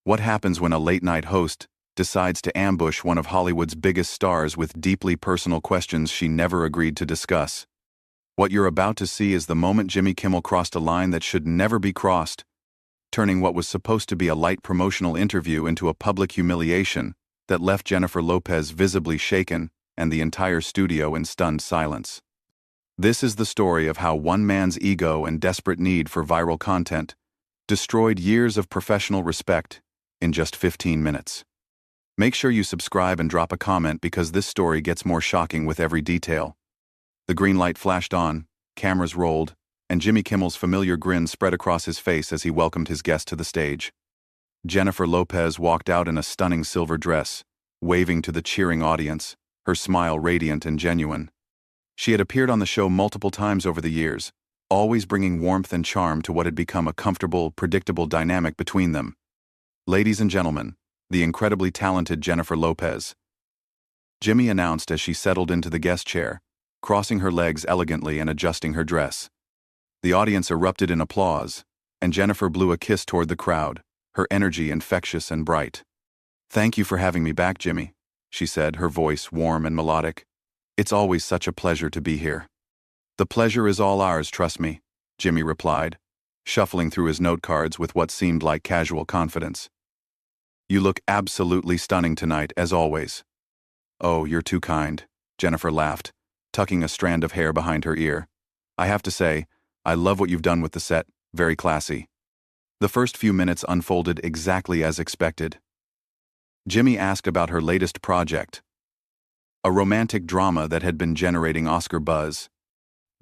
What happens when a late-night host decides to ambush one of Hollywood's biggest stars with deeply personal questions she never agreed to discuss? What you're about to see is the moment Jimmy Kimmel crossed a line that should never be crossed, turning what was supposed to be a light promotional interview into a public humiliation that left Jennifer Lopez visibly shaken and the entire studio in stunned silence. This is the story of how one man's ego and desperate need for viral content destroyed years of professional respect in just 15 minutes. Make sure you subscribe and drop a comment because this story gets more shocking with every detail. The green light flashed on, cameras rolled, and Jimmy Kimmel's familiar grin spread across his face as he welcomed his guest to the stage. Jennifer Lopez walked out in a stunning silver dress, waving to the cheering audience, her smile radiant and genuine. She had appeared on the show multiple times over the years, always bringing warmth and charm to what had become a comfortable, predictable dynamic between them. "Ladies and gentlemen, the incredibly talented Jennifer Lopez," Jimmy announced as she settled into the guest chair, crossing her legs elegantly and adjusting her dress. The audience erupted in applause, and Jennifer blew a kiss toward the crowd, her energy infectious and bright. "Thank you for having me back, Jimmy," she said, her voice warm and melodic. "It's always such a pleasure to be here." "The pleasure is all ours, trust me," Jimmy replied, shuffling through his note cards with what seemed like casual confidence. "You look absolutely stunning tonight, as always." "Oh, you're too kind," Jennifer laughed, tucking a strand of hair behind her ear. "I have to say, I love what you've done with the set, very classy." The first few minutes unfolded exactly as expected. Jimmy asked about her latest project, a romantic drama that had been generating Oscar buzz.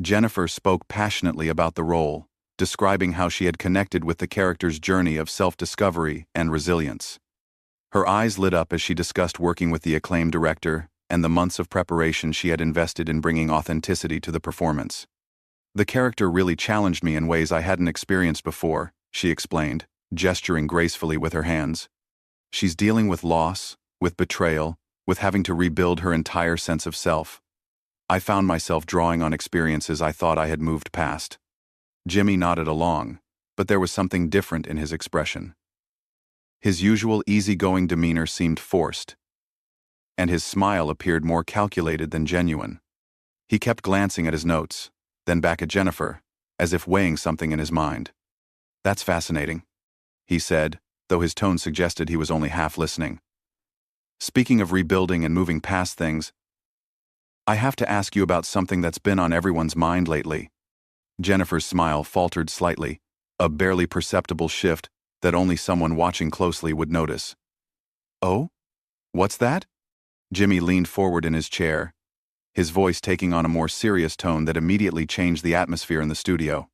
Jennifer spoke passionately about the role, describing how she had connected with the character's journey of self-discovery and resilience. Her eyes lit up as she discussed working with the acclaimed director and the months of preparation she had invested in bringing authenticity to the performance. "The character really challenged me in ways I hadn't experienced before," she explained, gesturing gracefully with her hands. "She's dealing with loss, with betrayal, with having to rebuild her entire sense of self. I found myself drawing on experiences I thought I had moved past." Jimmy nodded along, but there was something different in his expression. His usual easygoing demeanor seemed forced, and his smile appeared more calculated than genuine. He kept glancing at his notes, then back at Jennifer, as if weighing something in his mind. "That's fascinating," he said, though his tone suggested he was only half listening. "Speaking of rebuilding and moving past things, I have to ask you about something that's been on everyone's mind lately." Jennifer's smile faltered slightly, a barely perceptible shift that only someone watching closely would notice. "Oh? What's that?" Jimmy leaned forward in his chair, his voice taking on a more serious tone that immediately changed the atmosphere in the studio.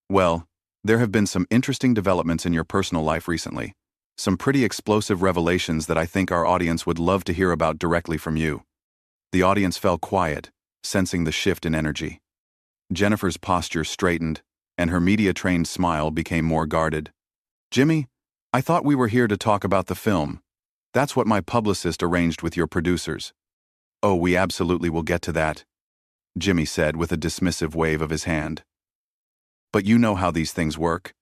"Well, there have been some interesting developments in your personal life recently. Some pretty explosive revelations that I think our audience would love to hear about directly from you." The audience fell quiet, sensing the shift in energy. Jennifer's posture straightened, and her media-trained smile became more guarded. "Jimmy, I thought we were here to talk about the film. That's what my publicist arranged with your producers." "Oh, we absolutely will get to that," Jimmy said with a dismissive wave of his hand. "But you know how these things work.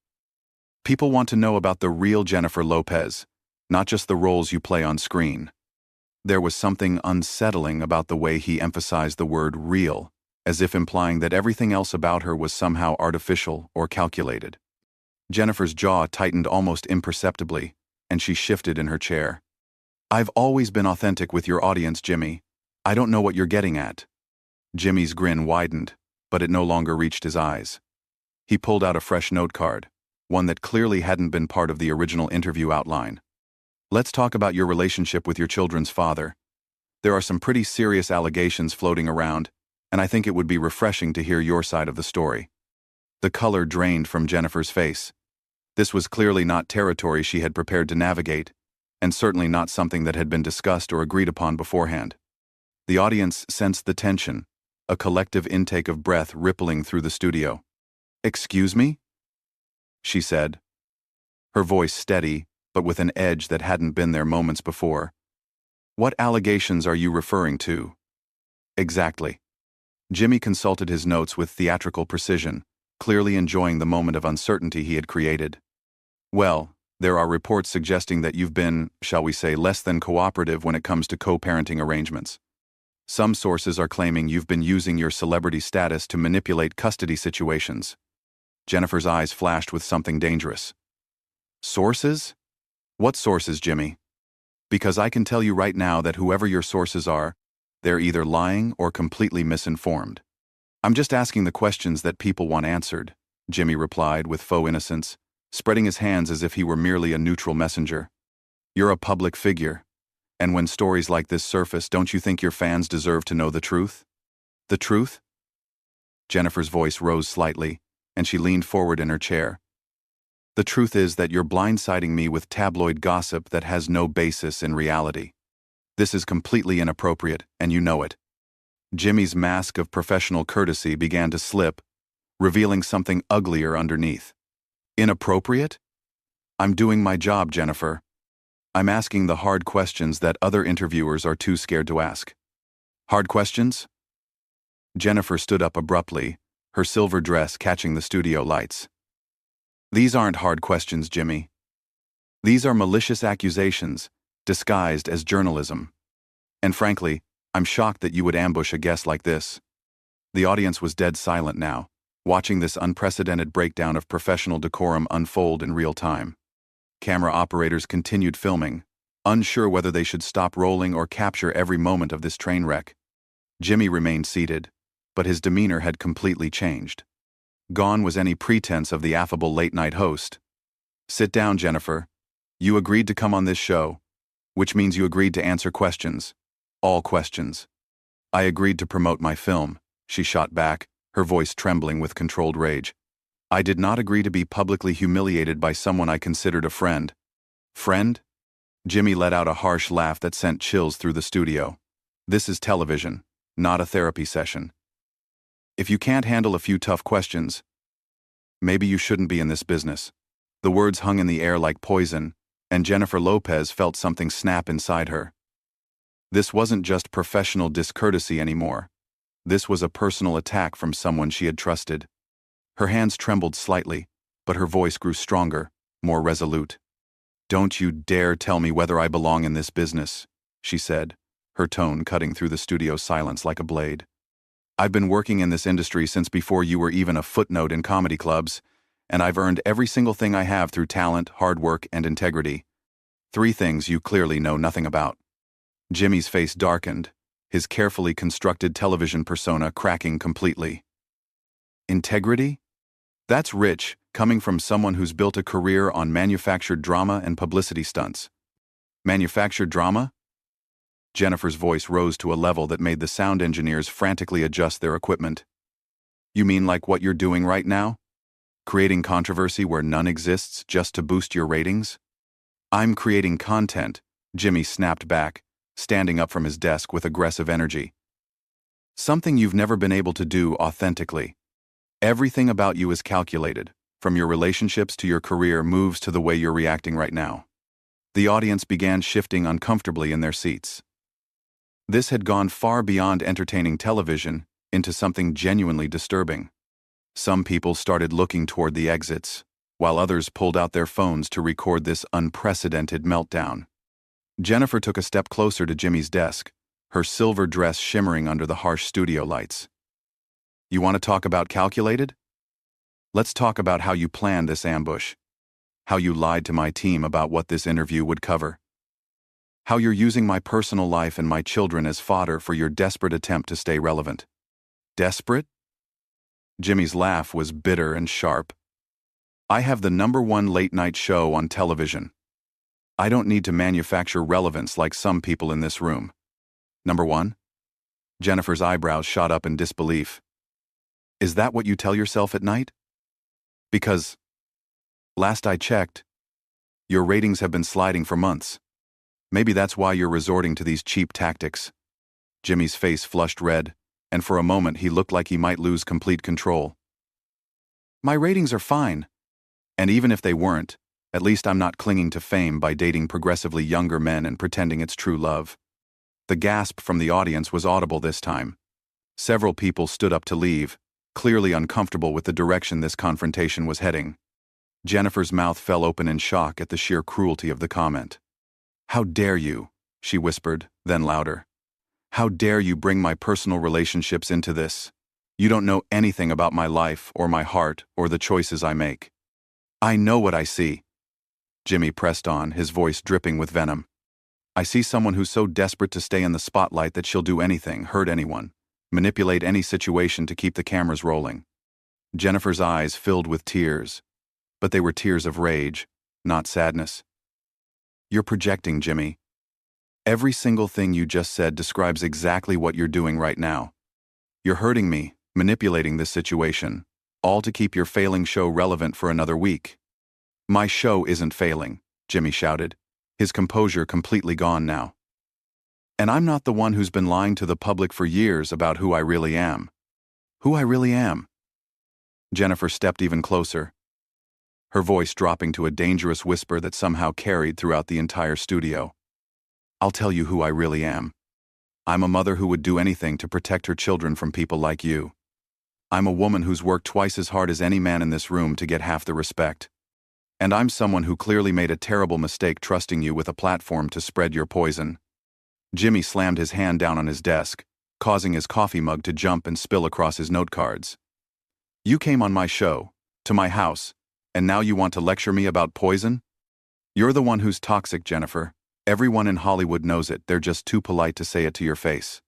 People want to know about the real Jennifer Lopez, not just the roles you play on screen." There was something unsettling about the way he emphasized the word real, as if implying that everything else about her was somehow artificial or calculated. Jennifer's jaw tightened almost imperceptibly, and she shifted in her chair. "I've always been authentic with your audience, Jimmy. I don't know what you're getting at." Jimmy's grin widened, but it no longer reached his eyes. He pulled out a fresh note card, one that clearly hadn't been part of the original interview outline. "Let's talk about your relationship with your children's father. There are some pretty serious allegations floating around, and I think it would be refreshing to hear your side of the story." The color drained from Jennifer's face. This was clearly not territory she had prepared to navigate, and certainly not something that had been discussed or agreed upon beforehand. The audience sensed the tension, a collective intake of breath rippling through the studio. "Excuse me?" she said, her voice steady, but with an edge that hadn't been there moments before. "What allegations are you referring to?" "Exactly." Jimmy consulted his notes with theatrical precision, clearly enjoying the moment of uncertainty he had created. "Well, There are reports suggesting that you've been, shall we say, less than cooperative when it comes to co-parenting arrangements. Some sources are claiming you've been using your celebrity status to manipulate custody situations. Jennifer's eyes flashed with something dangerous. Sources? What sources, Jimmy? Because I can tell you right now that whoever your sources are, they're either lying or completely misinformed. I'm just asking the questions that people want answered, Jimmy replied with faux innocence, spreading his hands as if he were merely a neutral messenger. You're a public figure, and when stories like this surface, don't you think your fans deserve to know the truth? The truth? Jennifer's voice rose slightly, and she leaned forward in her chair. The truth is that you're blindsiding me with tabloid gossip that has no basis in reality. This is completely inappropriate, and you know it. Jimmy's mask of professional courtesy began to slip, revealing something uglier underneath. Inappropriate? I'm doing my job, Jennifer. I'm asking the hard questions that other interviewers are too scared to ask. Hard questions? Jennifer stood up abruptly, her silver dress catching the studio lights. These aren't hard questions, Jimmy. These are malicious accusations, disguised as journalism. And frankly, I'm shocked that you would ambush a guest like this. The audience was dead silent now, watching this unprecedented breakdown of professional decorum unfold in real time. Camera operators continued filming, unsure whether they should stop rolling or capture every moment of this train wreck. Jimmy remained seated, but his demeanor had completely changed. Gone was any pretense of the affable late-night host. Sit down, Jennifer. You agreed to come on this show, which means you agreed to answer questions. All questions. I agreed to promote my film, she shot back, her voice trembling with controlled rage. I did not agree to be publicly humiliated by someone I considered a friend. Friend? Jimmy let out a harsh laugh that sent chills through the studio. This is television, not a therapy session. If you can't handle a few tough questions, maybe you shouldn't be in this business. The words hung in the air like poison, and Jennifer Lopez felt something snap inside her. This wasn't just professional discourtesy anymore. This was a personal attack from someone she had trusted. Her hands trembled slightly, but her voice grew stronger, more resolute. Don't you dare tell me whether I belong in this business, she said, her tone cutting through the studio silence like a blade. I've been working in this industry since before you were even a footnote in comedy clubs, and I've earned every single thing I have through talent, hard work, and integrity. 3 things you clearly know nothing about. Jimmy's face darkened, his carefully constructed television persona cracking completely. Integrity? That's rich, coming from someone who's built a career on manufactured drama and publicity stunts. Manufactured drama? Jennifer's voice rose to a level that made the sound engineers frantically adjust their equipment. You mean like what you're doing right now? Creating controversy where none exists just to boost your ratings? I'm creating content, Jimmy snapped back, standing up from his desk with aggressive energy. Something you've never been able to do authentically. Everything about you is calculated, from your relationships to your career moves to the way you're reacting right now. The audience began shifting uncomfortably in their seats. This had gone far beyond entertaining television into something genuinely disturbing. Some people started looking toward the exits, while others pulled out their phones to record this unprecedented meltdown. Jennifer took a step closer to Jimmy's desk, her silver dress shimmering under the harsh studio lights. You want to talk about calculated? Let's talk about how you planned this ambush. How you lied to my team about what this interview would cover. How you're using my personal life and my children as fodder for your desperate attempt to stay relevant. Desperate? Jimmy's laugh was bitter and sharp. I have the #1 late-night show on television. I don't need to manufacture relevance like some people in this room. Number 1? Jennifer's eyebrows shot up in disbelief. Is that what you tell yourself at night? Because, last I checked, your ratings have been sliding for months. Maybe that's why you're resorting to these cheap tactics. Jimmy's face flushed red, and for a moment he looked like he might lose complete control. My ratings are fine. And even if they weren't, at least I'm not clinging to fame by dating progressively younger men and pretending it's true love. The gasp from the audience was audible this time. Several people stood up to leave, clearly uncomfortable with the direction this confrontation was heading. Jennifer's mouth fell open in shock at the sheer cruelty of the comment. "How dare you?" she whispered, then louder. "How dare you bring my personal relationships into this? You don't know anything about my life or my heart or the choices I make." "I know what I see," Jimmy pressed on, his voice dripping with venom. "I see someone who's so desperate to stay in the spotlight that she'll do anything, hurt anyone, manipulate any situation to keep the cameras rolling." Jennifer's eyes filled with tears, but they were tears of rage, not sadness. "You're projecting, Jimmy. Every single thing you just said describes exactly what you're doing right now. You're hurting me, manipulating this situation, all to keep your failing show relevant for another week." "My show isn't failing," Jimmy shouted, his composure completely gone now. "And I'm not the one who's been lying to the public for years about who I really am." "Who I really am?" Jennifer stepped even closer, her voice dropping to a dangerous whisper that somehow carried throughout the entire studio. "I'll tell you who I really am. I'm a mother who would do anything to protect her children from people like you. I'm a woman who's worked twice as hard as any man in this room to get half the respect. And I'm someone who clearly made a terrible mistake trusting you with a platform to spread your poison." Jimmy slammed his hand down on his desk, causing his coffee mug to jump and spill across his note cards. "You came on my show, to my house, and now you want to lecture me about poison? You're the one who's toxic, Jennifer. Everyone in Hollywood knows it, they're just too polite to say it to your face."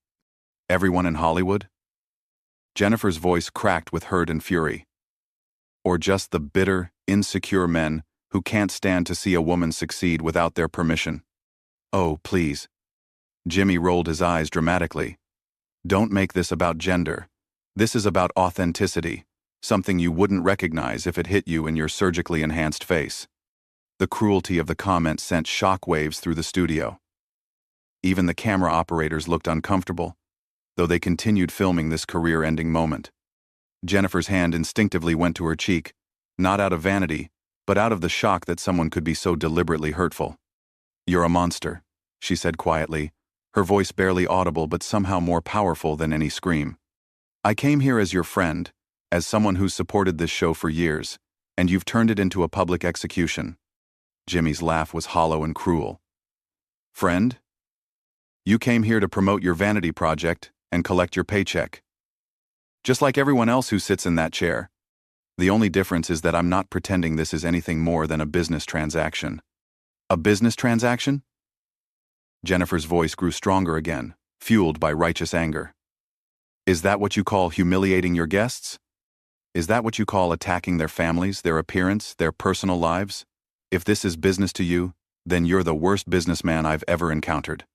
"Everyone in Hollywood?" Jennifer's voice cracked with hurt and fury. "Or just the bitter, insecure men who can't stand to see a woman succeed without their permission?" "Oh, please." Jimmy rolled his eyes dramatically. "Don't make this about gender. This is about authenticity, something you wouldn't recognize if it hit you in your surgically enhanced face." The cruelty of the comment sent shockwaves through the studio. Even the camera operators looked uncomfortable, though they continued filming this career-ending moment. Jennifer's hand instinctively went to her cheek, not out of vanity, but out of the shock that someone could be so deliberately hurtful. "You're a monster," she said quietly, her voice barely audible but somehow more powerful than any scream. "I came here as your friend, as someone who's supported this show for years, and you've turned it into a public execution." Jimmy's laugh was hollow and cruel. "Friend? You came here to promote your vanity project and collect your paycheck. Just like everyone else who sits in that chair. The only difference is that I'm not pretending this is anything more than a business transaction." "A business transaction?" Jennifer's voice grew stronger again, fueled by righteous anger. "Is that what you call humiliating your guests? Is that what you call attacking their families, their appearance, their personal lives? If this is business to you, then you're the worst businessman I've ever encountered."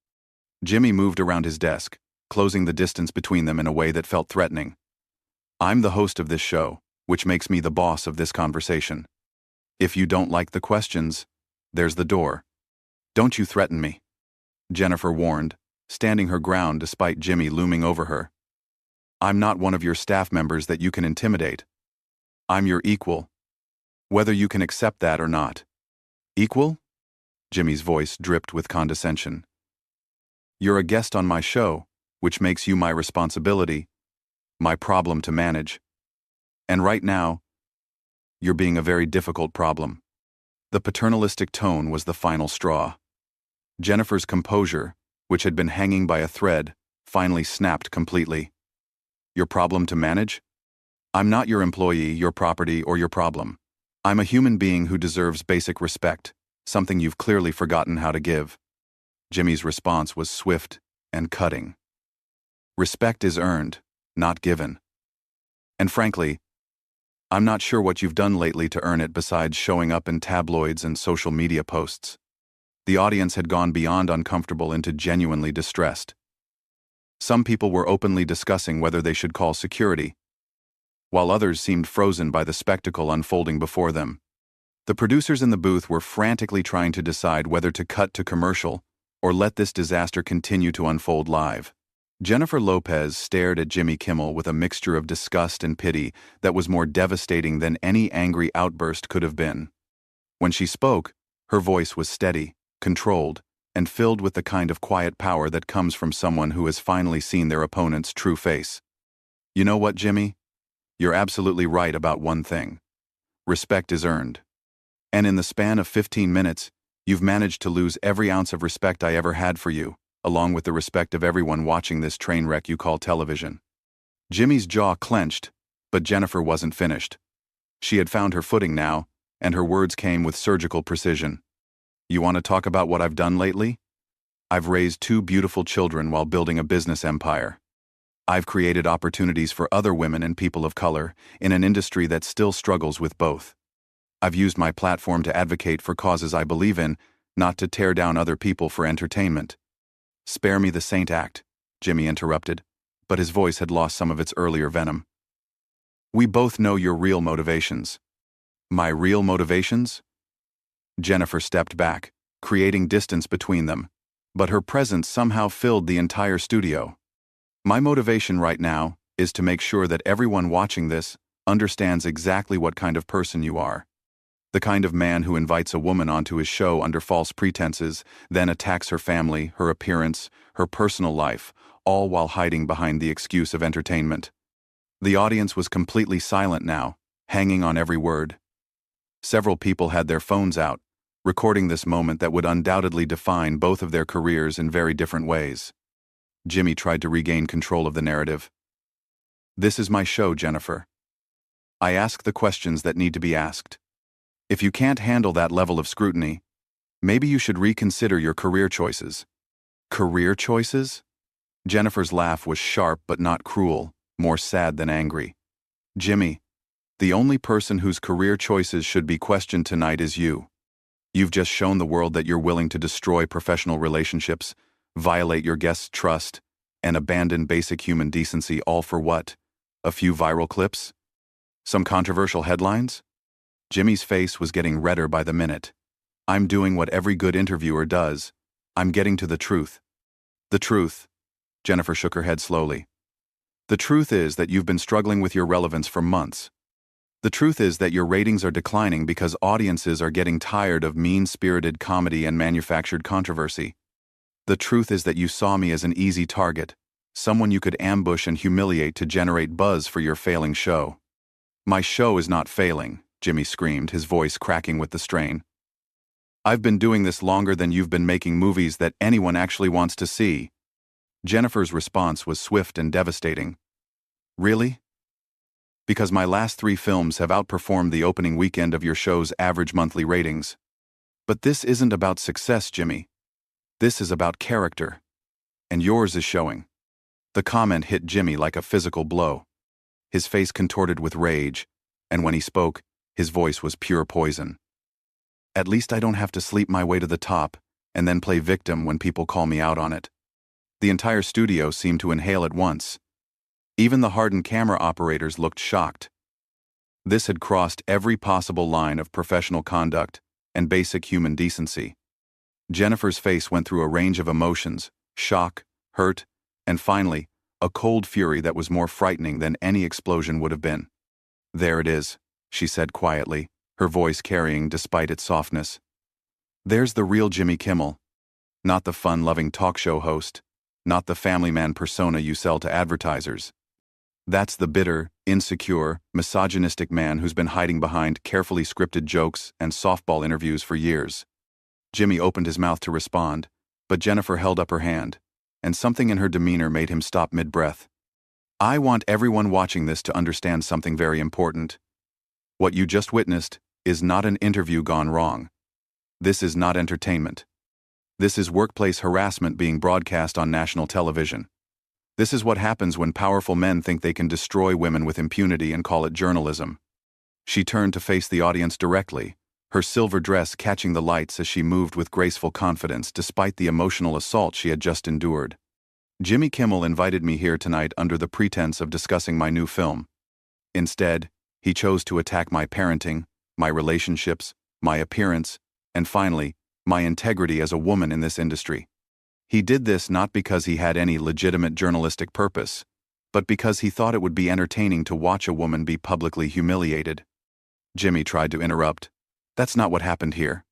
Jimmy moved around his desk, closing the distance between them in a way that felt threatening. "I'm the host of this show, which makes me the boss of this conversation. If you don't like the questions, there's the door. Don't you threaten me," Jennifer warned, standing her ground despite Jimmy looming over her. "I'm not one of your staff members that you can intimidate. I'm your equal, whether you can accept that or not." "Equal?" Jimmy's voice dripped with condescension. "You're a guest on my show, which makes you my responsibility, my problem to manage. And right now, you're being a very difficult problem." The paternalistic tone was the final straw. Jennifer's composure, which had been hanging by a thread, finally snapped completely. "Your problem to manage? I'm not your employee, your property, or your problem. I'm a human being who deserves basic respect, something you've clearly forgotten how to give." Jimmy's response was swift and cutting. "Respect is earned, not given. And frankly, I'm not sure what you've done lately to earn it besides showing up in tabloids and social media posts." The audience had gone beyond uncomfortable into genuinely distressed. Some people were openly discussing whether they should call security, while others seemed frozen by the spectacle unfolding before them. The producers in the booth were frantically trying to decide whether to cut to commercial or let this disaster continue to unfold live. Jennifer Lopez stared at Jimmy Kimmel with a mixture of disgust and pity that was more devastating than any angry outburst could have been. When she spoke, her voice was steady, controlled, and filled with the kind of quiet power that comes from someone who has finally seen their opponent's true face. "You know what, Jimmy? You're absolutely right about one thing. Respect is earned, And in the span of 15 minutes, you've managed to lose every ounce of respect I ever had for you, along with the respect of everyone watching this train wreck you call television." Jimmy's jaw clenched, but Jennifer wasn't finished. She had found her footing now, and her words came with surgical precision. "You want to talk about what I've done lately? I've raised 2 beautiful children while building a business empire. I've created opportunities for other women and people of color in an industry that still struggles with both. I've used my platform to advocate for causes I believe in, not to tear down other people for entertainment." "Spare me the saint act," Jimmy interrupted, but his voice had lost some of its earlier venom. "We both know your real motivations." "My real motivations?" Jennifer stepped back, creating distance between them, but her presence somehow filled the entire studio. "My motivation right now is to make sure that everyone watching this understands exactly what kind of person you are. The kind of man who invites a woman onto his show under false pretenses, then attacks her family, her appearance, her personal life, all while hiding behind the excuse of entertainment." The audience was completely silent now, hanging on every word. Several people had their phones out, recording this moment that would undoubtedly define both of their careers in very different ways. Jimmy tried to regain control of the narrative. "This is my show, Jennifer. I ask the questions that need to be asked. If you can't handle that level of scrutiny, maybe you should reconsider your career choices." "Career choices?" Jennifer's laugh was sharp but not cruel, more sad than angry. "Jimmy, the only person whose career choices should be questioned tonight is you. You've just shown the world that you're willing to destroy professional relationships, violate your guests' trust, and abandon basic human decency, all for what? A few viral clips? Some controversial headlines?" Jimmy's face was getting redder by the minute. "I'm doing what every good interviewer does. I'm getting to the truth." "The truth?" Jennifer shook her head slowly. "The truth is that you've been struggling with your relevance for months. The truth is that your ratings are declining because audiences are getting tired of mean-spirited comedy and manufactured controversy. The truth is that you saw me as an easy target, someone you could ambush and humiliate to generate buzz for your failing show." "My show is not failing," Jimmy screamed, his voice cracking with the strain. "I've been doing this longer than you've been making movies that anyone actually wants to see." Jennifer's response was swift and devastating. "Really? Because my last 3 films have outperformed the opening weekend of your show's average monthly ratings. But this isn't about success, Jimmy. This is about character. And yours is showing." The comment hit Jimmy like a physical blow. His face contorted with rage, and when he spoke, his voice was pure poison. "At least I don't have to sleep my way to the top and then play victim when people call me out on it." The entire studio seemed to inhale at once. Even the hardened camera operators looked shocked. This had crossed every possible line of professional conduct and basic human decency. Jennifer's face went through a range of emotions: shock, hurt, and finally, a cold fury that was more frightening than any explosion would have been. "There it is," she said quietly, her voice carrying despite its softness. "There's the real Jimmy Kimmel. Not the fun-loving talk show host, not the family man persona you sell to advertisers. That's the bitter, insecure, misogynistic man who's been hiding behind carefully scripted jokes and softball interviews for years." Jimmy opened his mouth to respond, but Jennifer held up her hand, and something in her demeanor made him stop mid-breath. "I want everyone watching this to understand something very important. What you just witnessed is not an interview gone wrong. This is not entertainment. This is workplace harassment being broadcast on national television. This is what happens when powerful men think they can destroy women with impunity and call it journalism." She turned to face the audience directly, her silver dress catching the lights as she moved with graceful confidence despite the emotional assault she had just endured. "Jimmy Kimmel invited me here tonight under the pretense of discussing my new film. Instead, he chose to attack my parenting, my relationships, my appearance, and finally, my integrity as a woman in this industry. He did this not because he had any legitimate journalistic purpose, but because he thought it would be entertaining to watch a woman be publicly humiliated." Jimmy tried to interrupt. "That's not what happened here."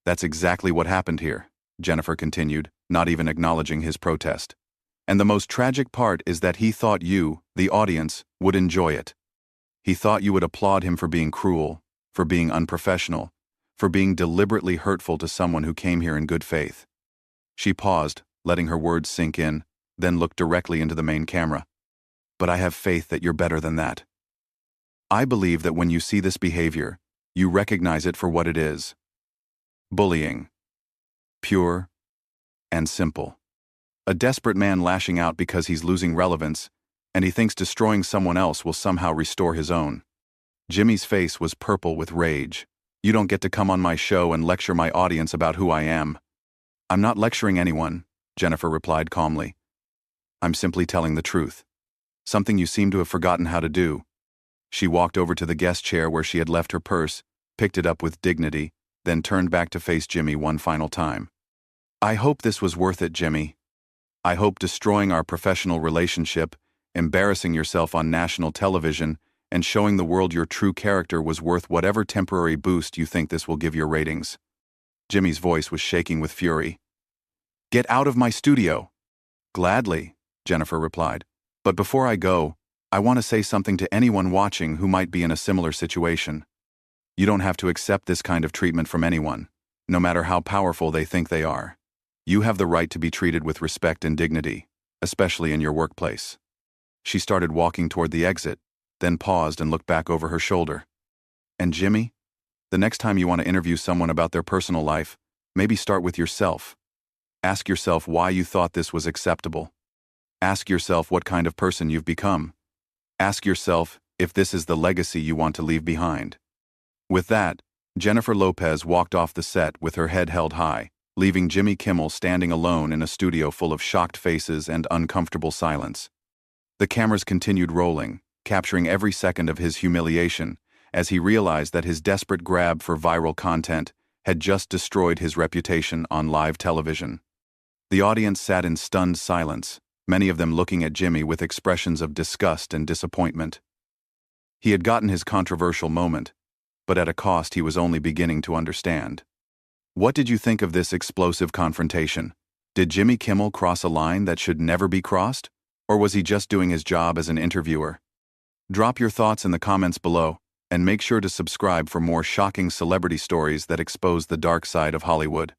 "That's exactly what happened here," Jennifer continued, not even acknowledging his protest. "And the most tragic part is that he thought you, the audience, would enjoy it. He thought you would applaud him for being cruel, for being unprofessional, for being deliberately hurtful to someone who came here in good faith. She paused, letting her words sink in, then looked directly into the main camera. But I have faith that you're better than that. I believe that when you see this behavior, you recognize it for what it is. Bullying. Pure and simple. A desperate man lashing out because he's losing relevance, and he thinks destroying someone else will somehow restore his own. Jimmy's face was purple with rage. You don't get to come on my show and lecture my audience about who I am. I'm not lecturing anyone, Jennifer replied calmly. I'm simply telling the truth. Something you seem to have forgotten how to do. She walked over to the guest chair where she had left her purse, picked it up with dignity, then turned back to face Jimmy one final time. I hope this was worth it, Jimmy. I hope destroying our professional relationship, embarrassing yourself on national television, and showing the world your true character was worth whatever temporary boost you think this will give your ratings. Jimmy's voice was shaking with fury. Get out of my studio. Gladly, Jennifer replied. But before I go, I want to say something to anyone watching who might be in a similar situation. You don't have to accept this kind of treatment from anyone, no matter how powerful they think they are. You have the right to be treated with respect and dignity, especially in your workplace. She started walking toward the exit, then paused and looked back over her shoulder. And Jimmy, the next time you want to interview someone about their personal life, maybe start with yourself. Ask yourself why you thought this was acceptable. Ask yourself what kind of person you've become. Ask yourself if this is the legacy you want to leave behind. With that, Jennifer Lopez walked off the set with her head held high, leaving Jimmy Kimmel standing alone in a studio full of shocked faces and uncomfortable silence. The cameras continued rolling, capturing every second of his humiliation, as he realized that his desperate grab for viral content had just destroyed his reputation on live television. The audience sat in stunned silence, many of them looking at Jimmy with expressions of disgust and disappointment. He had gotten his controversial moment, but at a cost he was only beginning to understand. What did you think of this explosive confrontation? Did Jimmy Kimmel cross a line that should never be crossed? Or was he just doing his job as an interviewer? Drop your thoughts in the comments below, and make sure to subscribe for more shocking celebrity stories that expose the dark side of Hollywood.